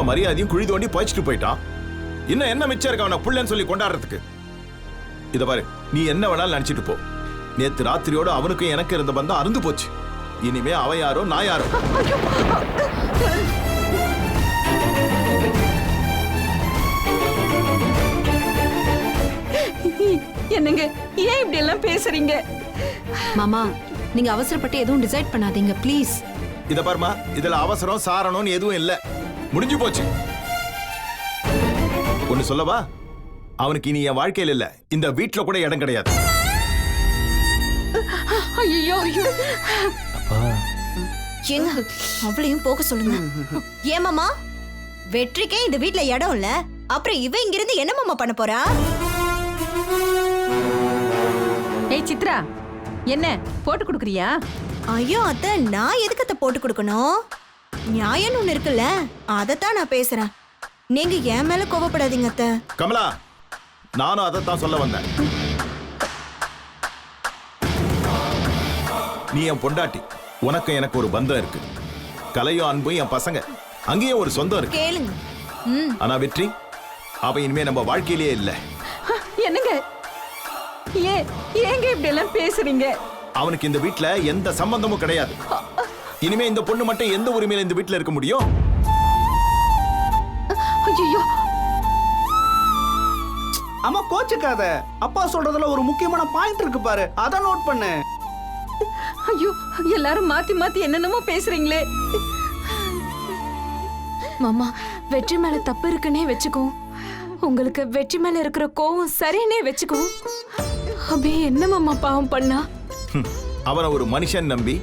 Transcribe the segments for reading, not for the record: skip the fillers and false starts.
மரியாதையும் குழி தோண்டி பயிச்சுட்டு போயிட்டான். இன்னும் என்ன மிச்சம் இருக்க அவனை புள்ளன்னு சொல்லி கொண்டாடுறதுக்கு? இத பாரு, நீ என்ன வேணாலும் நினைச்சிட்டு போ. நேத்து ராத்திரியோட அவனுக்கும் எனக்கு இருந்த பந்தம் அருந்து போச்சு. இனிமே அவன் யாரோ நான் யாரோ. என்னங்க ஏன் இப்படி எல்லாம் பேசுறீங்க? மாமா, நீங்க அவசரப்பட்டு எதுவும் டிசைட் பண்ணாதீங்க ப்ளீஸ். இத பாருமா, இதுல அவசரம் சாரணம்னு எதுவும் இல்ல. முடிஞ்சு போச்சு. ஒன்னு சொல்லவா, அவனுக்கு இனி என் வாழ்க்கையில் இல்ல, இந்த வீட்டுல கூட இடம் கிடையாது. ஐயோ ஐயோ, ஏங்க அவளையும் போக சொல்லுங்க. ஏமாமா, வெற்றிக்கே இந்த வீட்ல இடம் இல்ல, அப்புறம் இவ இங்க இருந்து என்ன மாமா பண்ண போறா? ஏய் சித்ரா, என்ன போட்டு கொடுக்குறியா? ஐயோ அத்தை, நான் எதுக்கு அத்தை போட்டு கொடுக்கணும்? நியாயம்னு ஒண்ணு இருக்குல்ல, அதத்தான் நான் பேசுறேன். நீங்க என் மேல கோவப்படாதீங்க அத்தை. கமலா, நானும் அதைத்தான் சொல்ல வந்தேன். நீ என் பொண்டாட்டி, உனக்கு எனக்கு ஒரு பந்தம் இருக்கு. கலையும் அன்பும் என் பசங்க, அங்கேயும் ஒரு சொந்தம் இருக்கு. கேளுங்க. ஆனா வெற்றி, அவ இனிமே நம்ம வாழ்க்கையிலேயே இல்ல. என்னங்க ஏங்க இப்படி எல்லாம் பேசுறீங்க? அவனுக்கு இந்த வீட்ல எந்த சம்பந்தமும் கிடையாது. இனிமே இந்த பொண்ணு மட்டும் எந்த உரிமையில இந்த வீட்ல இருக்க முடியும்? ஐயோ, அம்மா கோச்சுக்காத. அப்பா சொல்றதுல ஒரு முக்கியமான பாயிண்ட் இருக்கு பாரு, அத நோட் பண்ணு. ஐயோ, எல்லாரும் மாத்தி மாத்தி என்னென்னமோ பேசுறீங்களே. மாமா, வெற்றி மேல தப்பு இருக்குன்னே வெச்சுக்கோ. உங்களுக்கு வெற்றி மேல இருக்கிற கோவம் சரின்னே வெச்சுக்கோ. அபி என்ன மாமா பாவம் பண்ணா? அவனை ஒரு மனுஷன் நம்பி,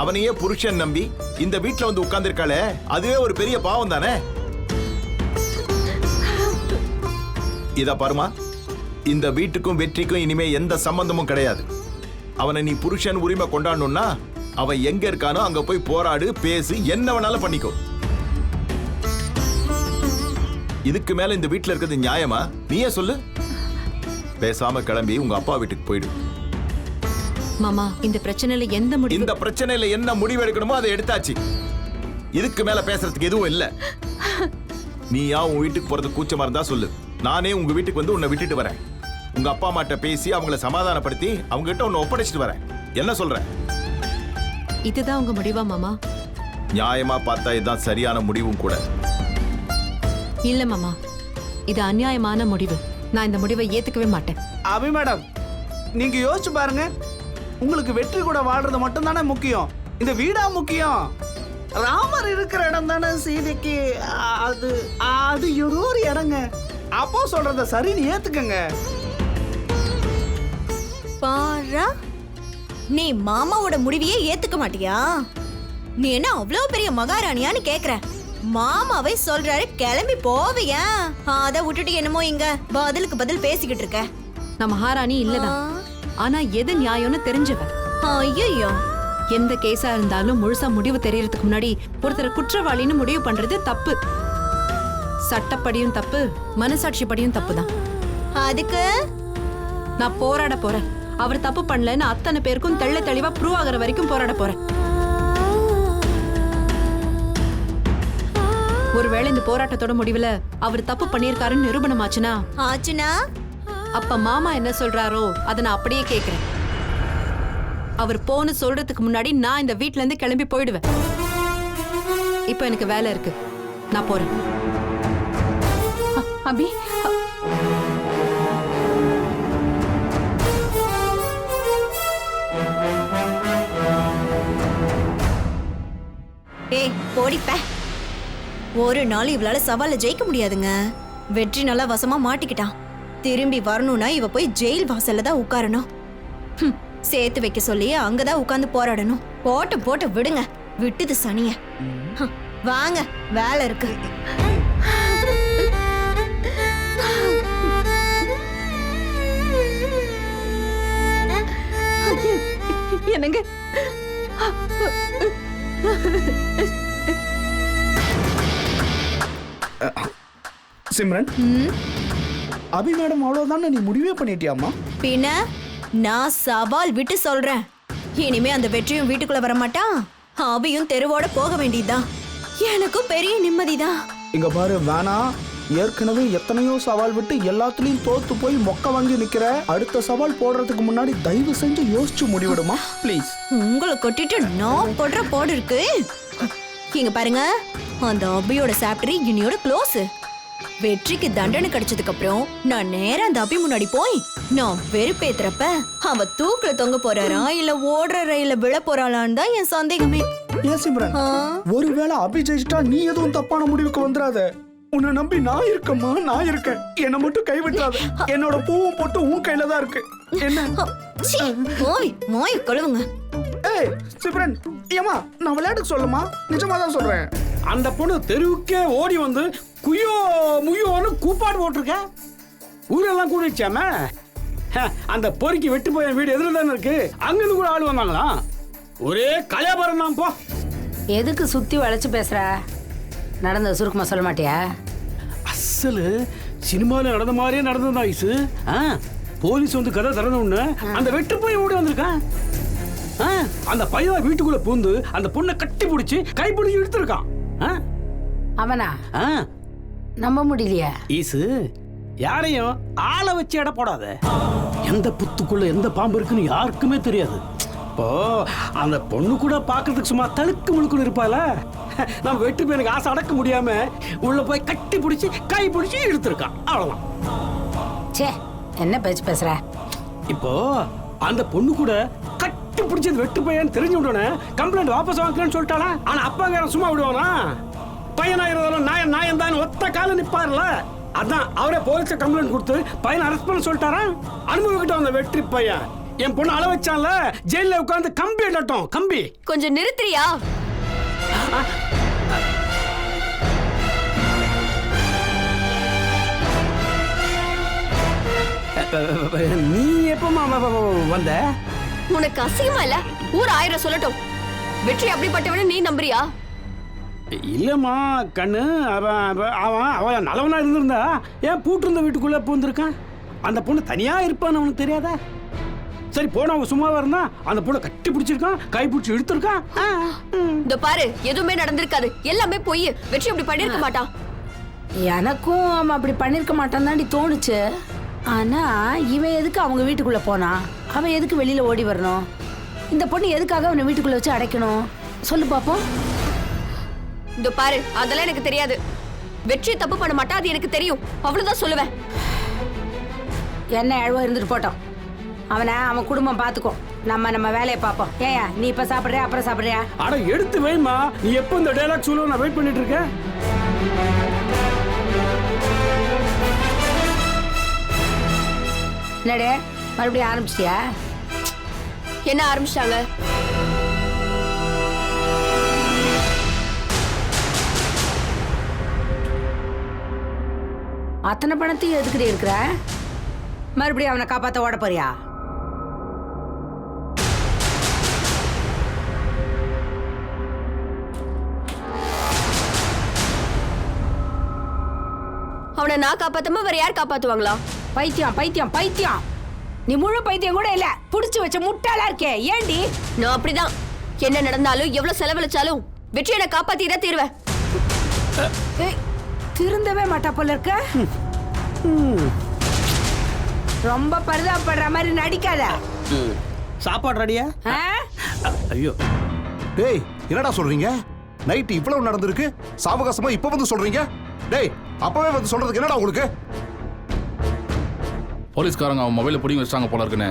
அவனையே புருஷன் நம்பி இந்த வீட்ல வந்து உட்கார்ந்திருக்காளே, அதுவே ஒரு பெரிய பாவம் தானே. இத பாருமா, இந்த வீட்டுக்கும் வெற்றிக்கும் இனிமே எந்த சம்பந்தமும் கிடையாது. அவனை நீ புருஷன் உரிமை கொண்டாடணும்னா அவன் எங்க இருக்கானோ அங்க போய் போராடு, பேசு, என்ன வேணாலும் பண்ணிக்கோ. இதுக்கு மேல இந்த வீட்டுல இருக்கிறது நியாயமா? நீயே சொல்லு. பேசாம கிளம்பி உங்க அப்பா வீட்டுக்கு போயிடு. மாமா, இந்த பிரச்சனையில எந்த முடிவு? இந்த பிரச்சனையில என்ன முடிவு எடுக்கணுமோ அதை எடுத்தாச்சு. இதுக்கு மேல பேசுறதுக்கு எதுவும் இல்ல. நீயா உன் வீட்டுக்கு போறது கூச்சமா இருந்தா சொல்லு, நானே உங்க வீட்டுக்கு வந்து உன்னை விட்டுட்டு வரேன். உங்க அப்பா அம்மாட்ட பேசி அவங்கள சமாதானப்படுத்தி அவங்க கிட்ட உன்னை ஒப்படைச்சிட்டு வரேன். என்ன சொல்ற? இதுதான் உங்க முடிவா மாமா? நியாயமா பார்த்தா இதுதான் சரியான முடிவும் கூட. இல்ல மாமா, இது அநியாயமான முடிவு. நான் இந்த முடிவை ஏத்துக்கவே மாட்டேன். அபி மேடம், நீங்க யோசிச்சு பாருங்க. உங்களுக்கு வெற்றி கூட வாழ்றது மட்டும் தானே முக்கியம், இந்த வீடா முக்கியம்? ராமர் இருக்கிற இடம் தானே சீதைக்கு. அது அது ஏதோ ஒரு இடங்க. அப்போ சொல்றத சரின்னு ஏத்துக்கங்க. பாரா, நீ மாமாவோட முடிவையே ஏத்துக்க மாட்டியா? நீ என்ன அவ்வளவு பெரிய மகாராணியான்னு கேக்குற? மாமாவை சொல்றாரு, கிளம்பி போவியா? அத விட்டுட்டு என்னமோ இங்க பதிலுக்கு பதில் பேசிக்கிட்டு இருக்க. நான் மகாராணி இல்லதான், ஆனா எது நியாயம்னு தெரிஞ்சவ. ஐயோ, எந்த கேஸா இருந்தாலும் முழுசா முடிவு தெரியறதுக்கு முன்னாடி ஒருத்தரை குற்றவாளின்னு முடிவு பண்றது தப்பு. சட்டப்படியும் தப்பு, மனசாட்சிப்படியும் தப்பு தான். அதுக்கு நான் போராட போறேன். அவர் தப்பு பண்ணலன்னு அத்தனை பேருக்கும் தெள்ள தெளிவா ப்ரூவ் ஆகிற வரைக்கும் போராட போறேன். ஒருவேளை இந்த போராட்டத்தோட முடிவுல அவர் தப்பு பண்ணிருக்காருன்னு நிரூபணம் ஆச்சுன்னா அப்ப மாமா என்ன சொல்றாரோ அதை நான் அப்படியே கேக்குறேன். அவர் போன்னு சொல்றதுக்கு முன்னாடி நான் இந்த வீட்ல இருந்து கிளம்பி போயிடுவேன். இப்ப எனக்கு வேலை இருக்கு, நான் போறேன். அபி, ஏய் போடிப்ப. ஒரு நாள் இவளால சவால ஜெயிக்க முடியாதுங்க. வெற்றி நல்லா வசமா மாட்டிக்கிட்டான். திரும்பி வரணும்னா இவ போய் ஜெயில் வாசல்ல தான் உட்காரணும். சேர்த்து வைக்க சொல்லி அங்கதான் உட்கார்ந்து போராடணும். போட்டு விடுங்க, விட்டுது சனிய. வாங்க, வேலை இருக்கு. என்னங்க சிம்ரன், அபி மேடம் அவ்வளவுதானே நீ முடிவே பண்ணிட்டியாமா? பின்ன நான் சவால் விட்டு சொல்றேன். இனிமே அந்த வெற்றியும் வீட்டுக்குள்ள வர மாட்டான், அபியும் தெருவோட போக வேண்டியதுதான். எனக்கும் பெரிய நிம்மதிதான். இங்க பாரு வேணாம். ஏற்கனவே எத்தனையோ சவால் விட்டு எல்லாத்துலயும் தோத்து போய் மொக்க வாங்கி நிக்கிற. அடுத்த சவால் போடுறதுக்கு முன்னாடி தயவு செஞ்சு யோசிச்சு முடிவிடுமா ப்ளீஸ். உங்களை கொட்டிட்டு நான் போடுற போடு இருக்கு. இங்க பாருங்க, அந்த அபியோட சாப்டரி இன்னியோட க்ளோஸ். வெற்றிக்கு தண்டனை கிடைச்சதுக்கு அப்புறம் நான் நேரா அந்த அபி முன்னாடி போய் நான் வெறுப்பேத்துறப்ப அவ தூக்குல தொங்க போறாரா இல்ல ஓடுற ரயில விழ போறாளான்னு தான் என் சந்தேகமே. ஏன் சிம்ரன், ஒருவேளை அபி ஜெயிச்சிட்டா நீ எதுவும் தப்பான முடிவுக்கு வந்துடாத. உன்னை நம்பி நான் இருக்கேம்மா, நான் இருக்கேன். என்னை மட்டும் கைவிட்டுறாத. என்னோட பூவும் போட்டு உன் கையில தான் இருக்கு. என்ன மோய் கழுவுங்க. ஏய் சிம்ரன், ஏமா நான் விளையாட்டுக்கு சொல்லுமா, நிஜமா தான் சொல்றேன். அந்த பொண்ணு தெருவுக்கே ஓடி வந்து குய்யோ முய்யோன்னு கூப்பாடு போட்டிருக்க. ஊரெல்லாம் கூடிடுச்சாம. அந்த பொறுக்கி வெட்டு போய் வீடு எதிரில் தானே இருக்கு. அங்கிருந்து கூட ஆள் வந்தாங்களா? ஒரே கலையாபரம் தான். போ. எதுக்கு சுத்தி வளைச்சு பேசுற? நடந்த சுருக்கமா சொல்ல மாட்டியா? அசலு சினிமாவில் நடந்த மாதிரியே நடந்ததா ஐசு. போலீஸ் வந்து கதை திறந்த அந்த வெட்டு போய் ஓடி வந்திருக்கான். அந்த பையன் வீட்டுக்குள்ள பூந்து அந்த பொண்ணை கட்டி பிடிச்சி கை பிடிச்சி எடுத்திருக்கான். அவனா? நம்ப முடியலையா? ஈசு, யாரையும் ஆளை வச்சு எடை போடாத. எந்த புத்துக்குள்ள எந்த பாம்பு இருக்குன்னு யாருக்குமே தெரியாது. இப்போ அந்த பொண்ணு கூட பாக்குறதுக்கு சும்மா தழுக்கு முழுக்குன்னு இருப்பால. நம்ம வெட்டு பேருக்கு ஆசை அடக்க முடியாம உள்ள போய் கட்டி பிடிச்சி கை பிடிச்சி எடுத்திருக்கான். அவ்வளவுதான். சே, என்ன பேச்சு பேசுற? இப்போ அந்த பொண்ணு கூட கட்டி பிடிச்சது வெட்டு பையன் தெரிஞ்சு விடனே கம்ப்ளைண்ட் வாபஸ் வாங்கலன்னு சொல்லிட்டாளா? ஆனா அப்பாங்க சும்மா விடுவானா? பையனாயிருந்தாலும் நாயம் தான் ஒத்த கால நிப்பாருல. அதான் அவரே போலீஸ கம்ப்ளைண்ட் கொடுத்து பையனை அரெஸ்ட் பண்ண சொல்லிட்டாரா? அனுபவிக்கிட்டோம் அந்த வெற்றி பையன். என் பொண்ணு அள வச்சான்ல, ஜெயில உட்கார்ந்து கம்பி எட்டட்டும். கம்பி கொஞ்சம் நிறுத்துறியா? நீ எப்பமா வந்த? உனக்கு அசிங்கமா இல்ல? ஊர் 1000 சொல்லட்டும். வெற்றி அப்படிப்பட்டவன நீ நம்புறியா? இல்லம்மா கண்ணு, அவன் நல்லவனா இருந்திருந்தா ஏன் பூட்டு இருந்த வீட்டுக்குள்ள பூந்திருக்கான்? அந்த பொண்ணு தனியா இருப்பான்னு அவனுக்கு தெரியாதா? சரி போனவங்க சும்மாவா இருந்தா அந்த பொண்ணை கட்டி பிடிச்சிருக்கான், கை பிடிச்சி இழுத்திருக்கான். இந்த பாரு, எதுவுமே நடந்திருக்காது. எல்லாமே போய் வெற்றி அப்படி பண்ணிருக்க மாட்டான். எனக்கும் அவன் அப்படி பண்ணிருக்க மாட்டான் தாண்டி தோணுச்சு. ஆனா இவன் எதுக்கு அவங்க வீட்டுக்குள்ள போனா? அவன் எதுக்கு வெளியில ஓடி வரணும்? இந்த பொண்ணு எதுக்காக அவனை வீட்டுக்குள்ள வச்சு அடைக்கணும்? சொல்லு பாப்போம். இந்த பாரு, அதெல்லாம் எனக்கு தெரியாது. வெற்றி தப்பு பண்ண மாட்டா, அது எனக்கு தெரியும். அவ்வளவுதான் சொல்லுவேன். என்ன அழுவ இருந்துட்டு போட்டோம். அவன் குடும்பம் பாத்துக்கோ. நம்ம வேலையை பார்ப்போம். ஏயா நீ இப்ப சாப்பிடுறியா அப்புறம் சாப்பிடுறியா? அட எடுத்து வைமா. நீ எப்ப இந்த டயலாக் சொல்லுவ நான் வெயிட் பண்ணிட்டு இருக்கேன். என்னடே மறுபடியும் ஆரம்பிச்சிட்டியா? என்ன ஆரம்பிச்சிட்டாங்க? அத்தனை பணத்தையும் எதுக்கிட்டே இருக்கிற? மறுபடியும் அவனை காப்பாத்த ஓட போறியா? அவனை நான் காப்பாத்தாம வேற யார் காப்பாத்துவாங்களா? பைத்தியம் பைத்தியம் பைத்தியம். நீ முழு பைத்தியம் கூட இல்ல, புடிச்சு வச்ச முட்டாளா இருக்கே. ஏண்டி? நான் அப்படிதான். என்ன நடந்தாலும் எவ்வளவு செலவழிச்சாலும் வெற்றியை நான் காப்பாத்தி தான் தீருவேன். திருந்தவே மாட்டா போல இருக்க. ரொம்ப பரிதாபப்படுற மாதிரி நடிக்காத. சாப்பாடு ரெடியா? ஐயோ டேய், என்னடா சொல்றீங்க? நைட் இவ்வளவு நடந்திருக்கு, சாவகாசமா இப்ப வந்து சொல்றீங்க? டேய், அப்பவே வந்து சொல்றதுக்கு என்னடா உங்களுக்கு? போலீஸ்காரங்க அவன் மொபைலை பிடிங்கி வச்சிட்டாங்க போல இருக்குன்னு.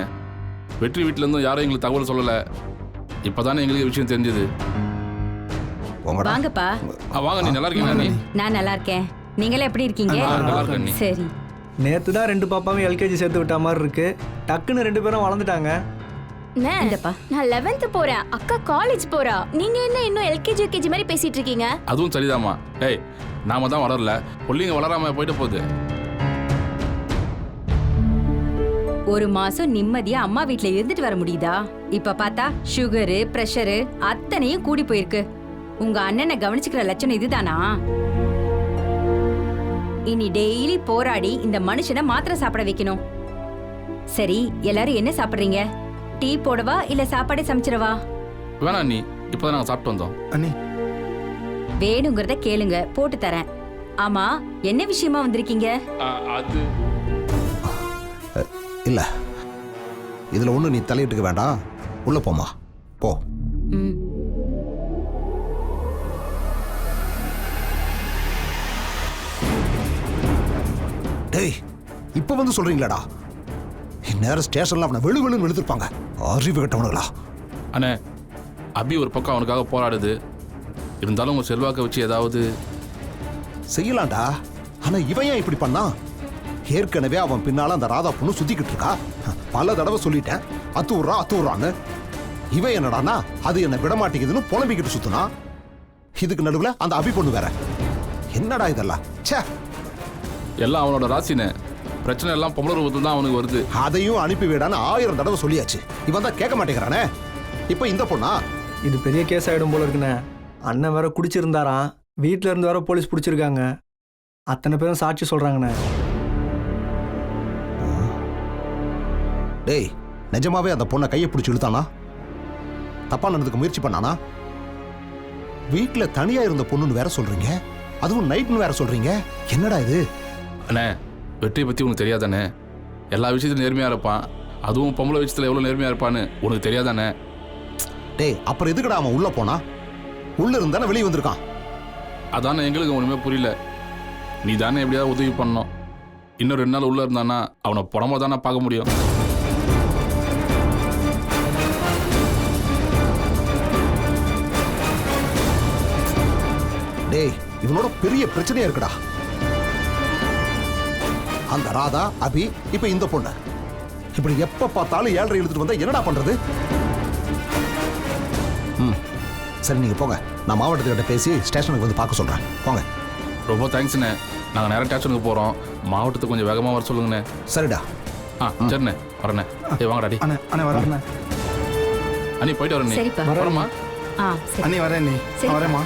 வெற்றி வீட்டுல இருந்தும் யாரும் எங்களுக்கு தகவல் சொல்லல. இப்பதானே எங்களுக்கு விஷயம் தெரிஞ்சது. வாங்கப்பா. வாங்க. நீ நல்லா இருக்கீங்களா? நீ? நான் நல்லா இருக்கேன். நீங்களே எப்படி இருக்கீங்க? நல்லா இருக்கேன். நீ? சரி. நேத்து தான் 2 பாப்பாவும் எல்கேஜி சேர்த்து விட்ட மாதிரி இருக்கு. டக்குன்னு 2 பேரும் வளர்ந்துட்டாங்க. இந்தப்பா. நான் 11th போறேன், அக்கா காலேஜ் போறா. நீங்க என்ன இன்னும் எல்கேஜி யூகேஜி மாதிரி பேசிட்டு இருக்கீங்க? அதுவும் சரிதாம்மா. ஏய், நாம தான் வளரல, பிள்ளைங்க வளராம போயிட்டு போகுது. ஒரு மாசம் நிம்மதியா அம்மா வீட்ல இருந்துட்டு வர முடியுதா? இப்ப பார்த்தா சுகரு, பிரஷரு அத்தனையும் கூடி போயிருக்கு. உங்க அண்ணனை கவனிச்சுக்கிற லட்சணம் இதுதானா? இனி டெய்லி போராடி இந்த மனுஷனை மாத்திரை சாப்பிட வைக்கணும். சரி, எல்லாரும் என்ன சாப்பிடுறீங்க? டீ போடவா இல்ல சாப்பாடே சமைச்சிடவா? வேணாம் நீ, இப்பதான் நாங்க சாப்பிட்டு வந்தோம். அண்ணி, வேணுங்கிறத கேளுங்க, போட்டு தரேன். ஆமா, என்ன விஷயமா வந்திருக்கீங்க? அது இல்ல இதுல ஒண்ணு நீ தலையிட்டுக்க வேண்டாம், உள்ள போமா, போ. ம். டேய், இப்ப வந்து சொல்றீங்களாடா? இந்நேரம் ஸ்டேஷன்ல அவனை வெளு வெளுன்னு எழுதிருப்பாங்க. அறிவு கட்டவனுங்களா? அண்ணே, அபி ஒரு பக்கம் அவனுக்காக போராடுது. இருந்தாலும் உங்க செல்வாக்கை வச்சு ஏதாவது செய்யலாம்டா. ஆனா இவன் ஏன் இப்படி பண்ணா? ஏற்கனவே அவன் பின்னால அந்த ராதா பொண்ணு சுத்திக்கிட்டு இருக்கா. பல தடவை சொல்லிட்டேன், அத்துறான்னு. இவன் என்னடானா அது என்ன விட மாட்டேங்குதுன்னு புலம்பிக்கிட்டு சுத்துனா. இதுக்கு நடுவுல அந்த அபி பொண்ணு வேற. என்னடா இதெல்லாம்? ச்சே. எல்லாம் அவனோட ராசினே. பிரச்சனை எல்லாம் பொம்பளை ரூபத்தில் தான் அவனுக்கு வருது. அதையும் அனுப்பி விடான்னு 1000 தடவை சொல்லியாச்சு. இவன் தான் கேட்க மாட்டேங்கிறானே. இப்ப இந்த பொண்ணா? இது பெரிய கேஸ் ஆகிடும் போல இருக்குண்ணே. அண்ணன் வேற குடிச்சிருந்தாராம், வீட்டில இருந்து வேற போலீஸ் பிடிச்சிருக்காங்க. அத்தனை பேரும் சாட்சி சொல்றாங்கண்ணே. டேய், நிஜமாவே அந்த பொண்ணை கையை பிடிச்சி இழுத்தானா? தப்பா நடந்துக்க முயற்சி பண்ணானா? வீட்டுல தனியா இருந்த பொண்ணுன்னு வேற சொல்றீங்க, அதுவும் நைட்னு வேற சொல்றீங்க. என்னடா இது? அண்ணே, வெற்றியை பத்தி உனக்கு தெரியாதானே? எல்லா விஷயத்திலும் நேர்மையா இருப்பான். அதுவும் பொம்பளை விஷயத்துல எவ்வளவு நேர்மையா இருப்பான்னு உனக்கு தெரியாதானே? டேய், அப்புறம் எதுக்குடா அவன் உள்ள போனா? உள்ள இருந்தானே வெளியே வந்திருக்கான். அதானே எங்களுக்கு ஒண்ணுமே புரியல. நீ தானே எப்படியாவது உதவி பண்ணணும். இன்னும் 2 நாள் உள்ள இருந்தானா அவனை புறமா தானே பார்க்க முடியும். டேய், இவனோட பெரிய பிரச்சனையா இருக்குடா. அந்த ராதா, அபி, இப்ப இந்த பொண்ணு. இப்படி எப்ப பார்த்தாலும் 7:30 இழுத்துட்டு வந்தா என்னடா பண்றது? சரி, நீங்க போங்க. நான் மாவட்டத்துக்கிட்ட பேசி ஸ்டேஷனுக்கு வந்து பார்க்க சொல்றேன். போங்க. ரொம்ப தேங்க்ஸ்ண்ணே. நாங்கள் நேரம் ஸ்டேஷனுக்கு போகிறோம். மாவட்டத்துக்கு கொஞ்சம் வேகமாக வர சொல்லுங்கண்ணே. சரிடா. சரிண்ணே, வரண்ணே. வாங்கடா டி. அண்ணே வரேண்ணே. அண்ணி போயிட்டு வரேன். சரிப்பா. வரமா? சரி. அண்ணி வரேன். நீ சரி. வரேம்மா.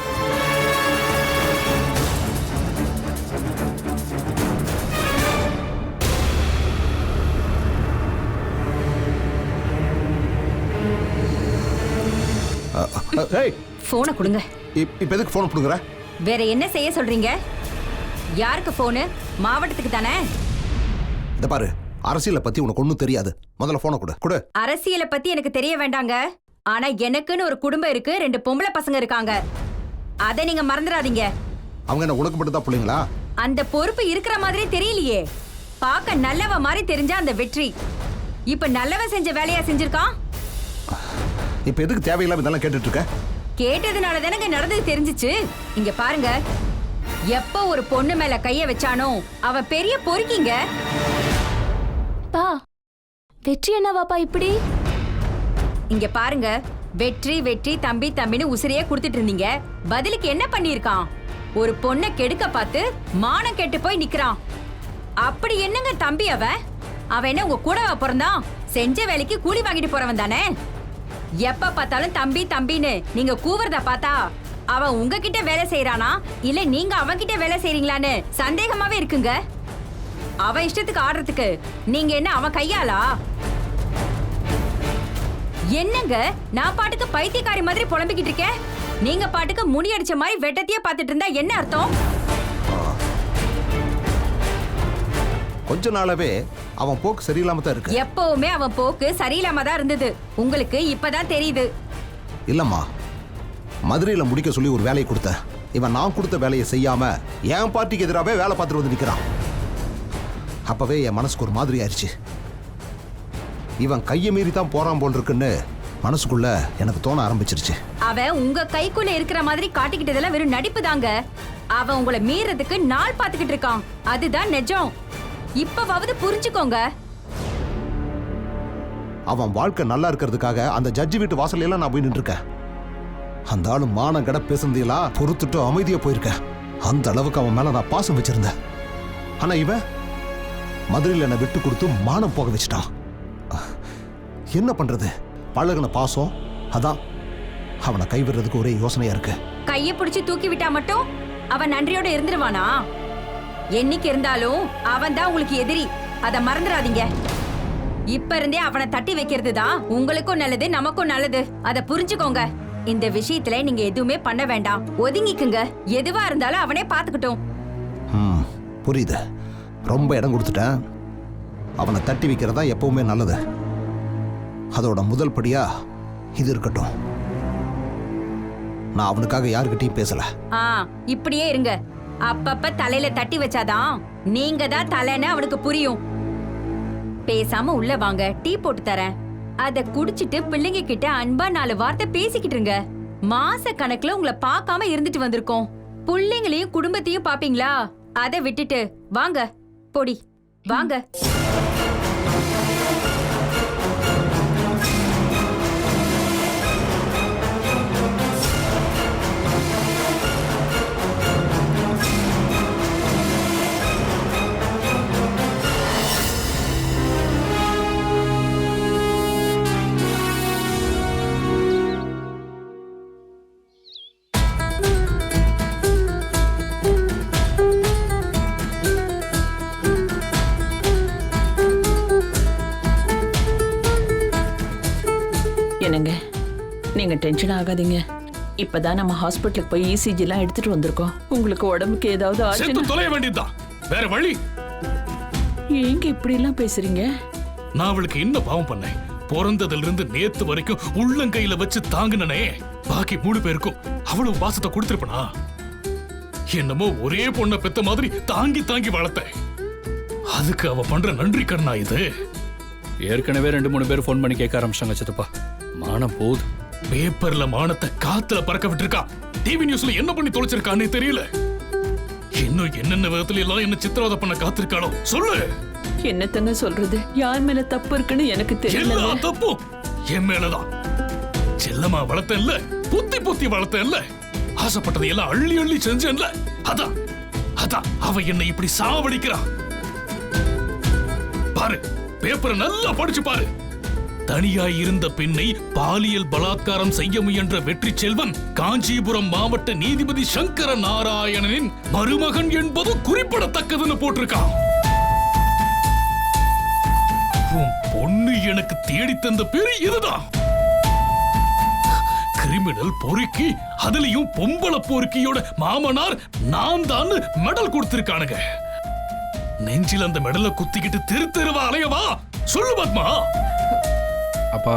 போனை கொடுங்க. இப்ப எதுக்கு போன் கொடுக்குற? வேற என்ன செய்ய சொல்றீங்க? யாருக்கு போனு? மாவட்டத்துக்கு தானே. இந்த பாரு, அரசியலை பத்தி உனக்கு ஒண்ணும் தெரியாது. முதல்ல போனை கொடு. அரசியலை பத்தி எனக்கு தெரிய வேண்டாங்க. ஆனா எனக்குன்னு ஒரு குடும்பம் இருக்கு, 2 பொம்பளை பசங்க இருக்காங்க. அதை நீங்க மறந்துடாதீங்க. அவங்க என்ன உனக்கு மட்டும் தான் பிள்ளைங்களா? அந்த பொறுப்பு இருக்கிற மாதிரி தெரியலையே. பார்க்க நல்லவ மாதிரி தெரிஞ்சா அந்த வெற்றி இப்ப நல்லவ செஞ்ச வேலையா செஞ்சிருக்கான். இப்ப எதுக்கு தேவையில்லாம இதெல்லாம் கேட்டுட்டு இருக்க? கேட்டதுனால தானங்க நடந்தது தெரிஞ்சிச்சு. இங்க பாருங்க, எப்ப ஒரு பொண்ணு மேல கைய வச்சானோ அவ பெரிய பொறுக்கிங்க. பா, வெற்றி என்னவாப்பா இப்படி? இங்க பாருங்க, வெற்றி வெற்றி தம்பி தம்பின்னு உசிரையே கொடுத்துட்டு இருந்தீங்க. பதிலுக்கு என்ன பண்ணிருக்கான்? ஒரு பொண்ணை கெடுக்க பார்த்து மானம் கெட்டு போய் நிக்கிறான். அப்படி என்னங்க தம்பி அவன் என்ன உங்க கூடவா பிறந்தான்? செஞ்ச வேலைக்கு கூலி வாங்கிட்டு போறவன் தானே. எப்ப பார்த்தாலும் தம்பி தம்பின்னு நீங்க கூவுறத பார்த்தா அவன் உங்ககிட்ட வேலை செய்யறானா இல்ல நீங்க அவன்கிட்ட வேலை செய்றீங்களான்னு சந்தேகமாவே இருக்குங்க. அவன் இஷ்டத்துக்கு ஆடுறதுக்கு நீங்க என்ன அவன் கையாளா? என்னங்க, நான் பாட்டுக்கு பைத்தியக்காரி மாதிரி புலம்பிக்கிட்டு இருக்கேன். நீங்க பாட்டுக்கு முடி அடிச்ச மாதிரி வெட்டத்தையே பார்த்துட்டு இருந்தா என்ன அர்த்தம்? கொஞ்ச நாளாவே அவன் போக்கு சரியில்லாம தான் இருக்கு. எப்பவுமே அவன் போக்கு சரியில்லாம தான் இருந்தது. உங்களுக்கு இப்பதான் தெரியுது. இல்லம்மா, மதுரையில முடிக்க சொல்லி ஒரு வேலையை கொடுத்தேன். இவன் நான் கொடுத்த வேலையை செய்யாம என் பார்ட்டிக்கு எதிராகவே வேலை பார்த்துட்டு வந்து நிக்கிறான். அப்பவே என் மனசுக்கு ஒரு மாதிரி ஆயிடுச்சு. இவன் கையை மீறி தான் போறான் போல் இருக்குன்னு மனசுக்குள்ள எனக்கு தோண ஆரம்பிச்சிருச்சு. அவன் உங்க கைக்குள்ள இருக்கிற மாதிரி காட்டிக்கிட்டதெல்லாம் வெறும் நடிப்பு தாங்க. அவன் உங்களை மீறதுக்கு நாள் பார்த்துக்கிட்டு இருக்கான். அதுதான் நிஜம். இப்பவாவது புரிஞ்சுக்கோங்க. அவன் வாழ்க்கை நல்லா இருக்கிறதுக்காக அந்த ஜட்ஜி வீட்டு வாசல்ல எல்லாம் நான் போய் நின்று இருக்கேன். அந்த ஆளு மானம் கட பேசுனதையெல்லாம் பொறுத்துட்டு அமைதியா போயிருக்கேன். அந்த அளவுக்கு அவன் மேல நான் பாசம் வச்சிருந்தேன். ஆனா இவன் மதுரையில் என்னை விட்டு கொடுத்து மானம் போக வச்சுட்டான். என்ன பண்றது? பழகுன பாசம், அதான் அவனை கைவிடுறதுக்கு ஒரே யோசனையா இருக்கு. கையை பிடிச்சு தூக்கி விட்டா மட்டும் அவன் நன்றியோட இருந்துருவானா? என்னைக்கு இருந்தாலும் அவன் தான் உங்களுக்கு எதிரி. அத மறந்துடாதீங்க. இப்ப இருந்தே அவனை தட்டி வைக்கிறது தான் உங்களுக்கும் நல்லது, நமக்கும் நல்லது. அத புரிஞ்சுக்கோங்க. இந்த விஷயத்துல நீங்க எதுவுமே பண்ண வேண்டாம். ஒதுங்கிக்குங்க. எதுவா இருந்தாலும் அவனே பாத்துக்கிட்டோம். புரியுது. ரொம்ப இடம் கொடுத்துட்டேன். அவனை தட்டி வைக்கிறதா எப்பவுமே நல்லது. அதோட முதல் படியா இது இருக்கட்டும். நான் அவனுக்காக யாருக்கிட்டையும் பேசல. இப்படியே இருங்க. அப்பப்ப தலையில தட்டி வச்சாதான் நீங்க தான் தலைன்னு அவனுக்கு புரியும். பேசாம உள்ள வாங்க, டீ போட்டு தரேன். அத குடிச்சிட்டு பிள்ளைங்க கிட்ட அன்பா 4 வார்த்தை பேசிக்கிட்டு இருங்க. மாச கணக்குல உங்களை பார்க்காம இருந்துட்டு வந்திருக்கோம். பிள்ளைங்களையும் குடும்பத்தையும் பாப்பீங்களா? அதை விட்டுட்டு வாங்க, பொடி வாங்க. என்னங்க, நீங்க டென்ஷன் ஆகாதீங்க. இப்பதான் நம்ம ஹாஸ்பிட்டலுக்கு போய் இசிஜி எல்லாம் எடுத்துட்டு வந்திருக்கோம். உங்களுக்கு உடம்புக்கு ஏதாவது ஆச்சுன்னா தொலைய வேண்டியதுதான், வேற வழி. ஏங்க இப்படி எல்லாம் பேசுறீங்க? நான் அவளுக்கு என்ன பாவம் பண்ணேன்? பிறந்ததுல இருந்து நேத்து வரைக்கும் உள்ளங்கையில வச்சு தாங்கினே. பாக்கி 3 பேருக்கும் அவ்வளவு பாசத்தை கொடுத்திருப்பனா? என்னமோ ஒரே பொண்ணை பெத்த மாதிரி தாங்கி தாங்கி வளர்த்தேன். அதுக்கு அவ பண்ற நன்றி கடனா இது? ஏற்கனவே 2-3 பேர் போன் பண்ணி கேட்க ஆரம்பிச்சாங்க சித்தப்பா. மானம் போகுது. பேப்பர்ல மானத்தை காத்துல பறக்க விட்டுருக்கா. டிவி நியூஸ்ல என்ன பண்ணி தொலைச்சிருக்கான்னு தெரியல. இன்னும் என்னென்ன விதத்துல எல்லாம் என்ன சித்திரவதை பண்ண காத்திருக்காளோ சொல்லு. என்னத்தங்க சொல்றது? யார் மேல தப்பு இருக்குன்னு எனக்கு தெரியல. எல்லா தப்பும் என் மேலதான். செல்லமா வளர்த்தேன்ல, புத்தி வளர்த்தேன்ல, ஆசைப்பட்டதை எல்லாம் அள்ளி அள்ளி செஞ்சேன்ல. அதான் அதான் அவ என்னை இப்படி சாவடிக்கிறா. பாரு, பேப்பரை நல்லா படிச்சு பாரு. தனியாய் இருந்த பெண்ணை பாலியல் பலாத்காரம் செய்ய முயன்ற வெற்றி செல்வன் காஞ்சிபுரம் மாவட்ட நீதிபதி சங்கர நாராயணனின் மருமகன் என்பது குறிப்பிடத்தக்கதுன்னு போட்டிருக்கான். உன் பொண்ணு எனக்கு தேடி தந்த பேரு இதுதான். கிரிமினல் பொறுக்கி, அதுலயும் பொம்பளை பொறுக்கியோட மாமனார் நான் தான் மெடல் கொடுத்திருக்கானுங்க. நெஞ்சில் அந்த மெடலை குத்திக்கிட்டு தெருவா அலையவா? சொல்லு பத்மா. அப்பா,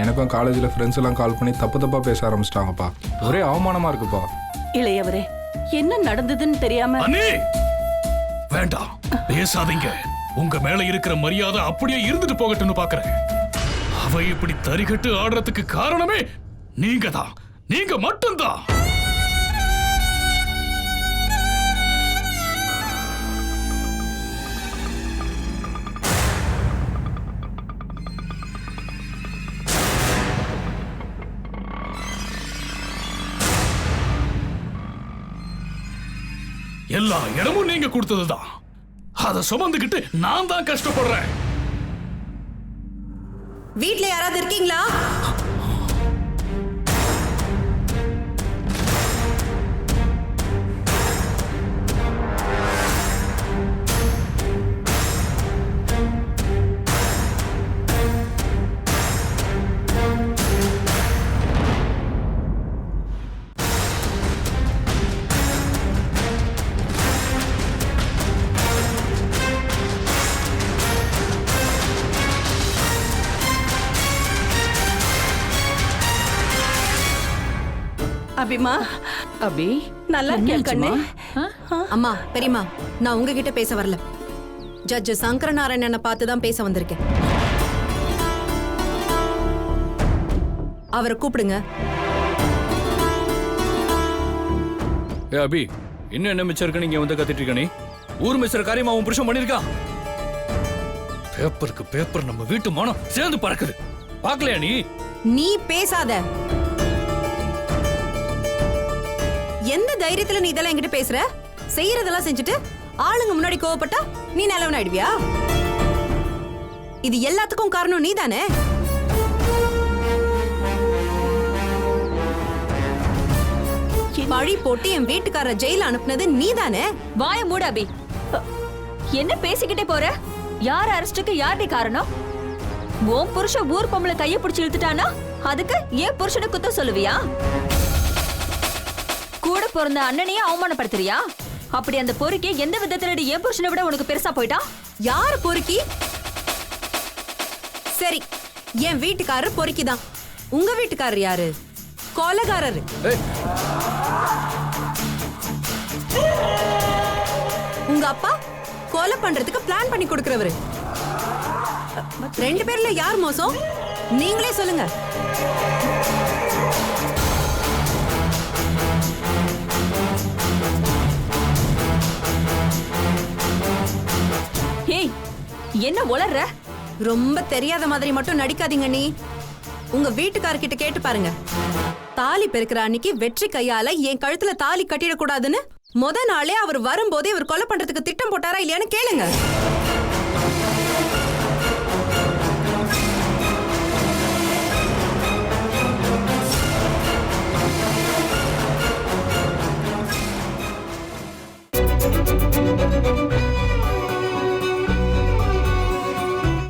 எனக்கும் காலேஜில் ஃப்ரெண்ட்ஸ் எல்லாம் கால் பண்ணி தப்பா பேச ஆரம்பிச்சிட்டாங்கப்பா. ஒரே அவமானமா இருக்குப்பா. இளையவரே, என்ன நடந்ததுன்னு தெரியாம. அண்ணே வேண்டாம், பேசாதீங்க. உங்க மேல இருக்கிற மரியாதை அப்படியே இருந்துட்டு போகட்டும்னு பாக்குறேன். அவ இப்படி தரிகட்டு ஆடுறதுக்கு காரணமே நீங்க தான், நீங்க மட்டும்தான். எல்லா இடமும் நீங்க கொடுத்ததுதான். அதை சுமந்துக்கிட்டு நான் தான் கஷ்டப்படுறேன். வீட்ல யாராவது இருக்கீங்களா? அபிமா, அபி நல்லா இருக்கியா கண்ணு? அம்மா, பெரியம்மா, நான் உங்ககிட்ட பேச வரல. ஜட்ஜ் சங்கரநாராயணனை பார்த்து தான் பேச வந்திருக்கேன். அவரை கூப்பிடுங்க. ஏ அபி, இன்னும் என்ன மிச்சம் இருக்கு? நீங்க வந்து கத்திட்டு இருக்க? நீ ஊர் மிஸ்டர் காரியமா உன் புருஷன் பண்ணிருக்கா? பேப்பருக்கு பேப்பர் நம்ம வீட்டு மானம் சேர்ந்து பறக்குது. பாக்கலையா நீ? நீ பேசாத. எந்த தைரியத்துல நீ இதெல்லாம் என்கிட்ட பேசுற? செய்யறதெல்லாம் செஞ்சுட்டு ஆளுங்க முன்னாடி கோவப்பட்டா நீ நல்லவன் ஆயிடுவியா? இது எல்லாத்துக்கும் காரணம் நீ தானே. பழி போட்டு என் வீட்டுக்கார ஜெயில அனுப்புனது நீ தானே. வாய மூடு அபி. என்ன பேசிக்கிட்டே போற? யார் அரெஸ்டுக்கு யாருடைய காரணம்? உன் புருஷன் ஊர் பொம்பளை கைய பிடிச்சு இழுத்துட்டானா அதுக்கு ஏன் புருஷனை குத்த சொல்லுவியா? கூட பிறந்த அண்ணனையே அவமானப்படுத்துறியா? அப்படி அந்த பொறுக்கி எந்த விதத்துல என் புருஷனை விட உனக்கு பெருசா போயிட்டான்? யாரு பொறுக்கி? சரி, என் வீட்டுக்காரர் பொறுக்கிதான். உங்க வீட்டுக்காரர் யாரு? கொலைகாரரு. உங்க அப்பா கொலை பண்றதுக்கு பிளான் பண்ணி கொடுக்கறவரு. ரெண்டு பேர்ல யார் மோசம்? நீங்களே சொல்லுங்க. ஏய், என்ன உளற? ரொம்ப தெரியாத மாதிரி மட்டும் நடிக்காதீங்க. நீ உங்க வீட்டுக்காரர்கிட்ட கேட்டு பாருங்க. தாலி பெருக்கிற அன்னைக்கு வெற்றி கையால என் கழுத்துல தாலி கட்டிடக்கூடாதுன்னு முத நாளே அவர் வரும்போதே அவர் கொலை பண்றதுக்கு திட்டம் போட்டாரா இல்லையான்னு கேளுங்க.